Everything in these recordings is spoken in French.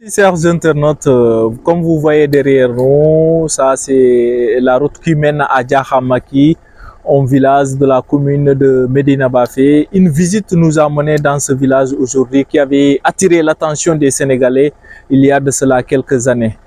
Chers internautes, comme vous voyez derrière nous, ça c'est la route qui mène à Diakhamaki, un village de la commune de Medina Bafé. Une visite nous a menés dans ce village aujourd'hui qui avait attiré l'attention des Sénégalais il y a de cela quelques années.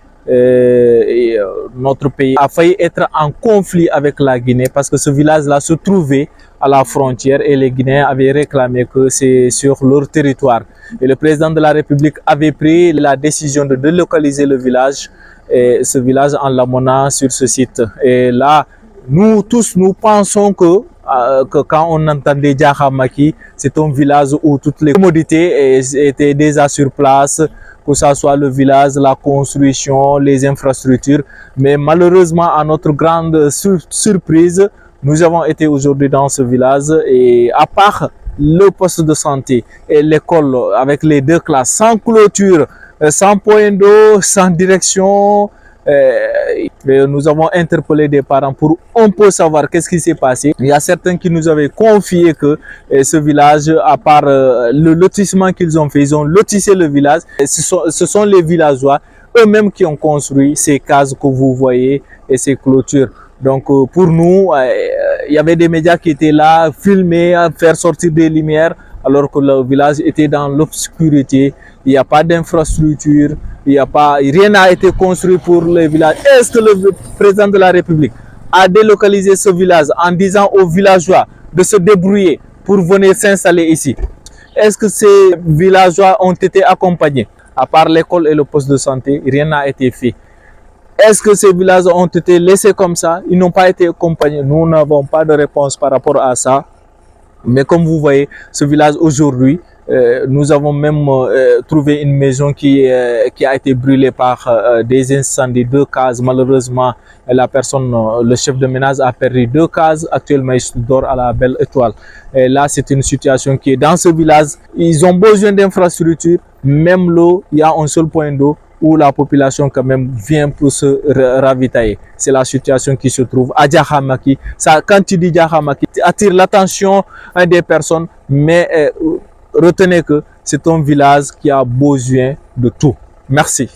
Notre pays a failli être en conflit avec la Guinée parce que ce village-là se trouvait à la frontière et les Guinéens avaient réclamé que c'est sur leur territoire. Et le président de la République avait pris la décision de délocaliser le village, et ce village en l'amenant sur ce site. Et là, nous tous, nous pensons que quand on entendait Diakhamaki, c'est un village où toutes les commodités étaient déjà sur place, que ce soit le village, la construction, les infrastructures. Mais malheureusement, à notre grande surprise, nous avons été aujourd'hui dans ce village et à part le poste de santé et l'école avec les deux classes, sans clôture, sans point d'eau, sans direction, nous avons interpellé des parents pour un peu savoir qu'est-ce qui s'est passé. Il y a certains qui nous avaient confié que ce village, à part le lotissement qu'ils ont fait, ils ont lotissé le village. Ce sont les villageois eux-mêmes qui ont construit ces cases que vous voyez et ces clôtures. Donc pour nous, il y avait des médias qui étaient là, filmer, faire sortir des lumières, alors que le village était dans l'obscurité. Il n'y a pas d'infrastructure, rien n'a été construit pour le village. Est-ce que le président de la République a délocalisé ce village en disant aux villageois de se débrouiller pour venir s'installer ici? Est-ce que ces villageois ont été accompagnés? À part l'école et le poste de santé, rien n'a été fait. Est-ce que ces villages ont été laissés comme ça? Ils n'ont pas été accompagnés. Nous n'avons pas de réponse par rapport à ça. Mais comme vous voyez, ce village aujourd'hui, nous avons même trouvé une maison qui a été brûlée par des incendies, 2 cases. Malheureusement, le chef de ménage a perdu 2 cases. Actuellement, il dort à la Belle Étoile. Et là, c'est une situation qui est dans ce village. Ils ont besoin d'infrastructures. Même l'eau, il y a un seul point d'eau où la population quand même vient pour se ravitailler. C'est la situation qui se trouve à Diakhamaki. Ça, quand tu dis Diakhamaki, tu attires l'attention des personnes, mais retenez que c'est un village qui a besoin de tout. Merci.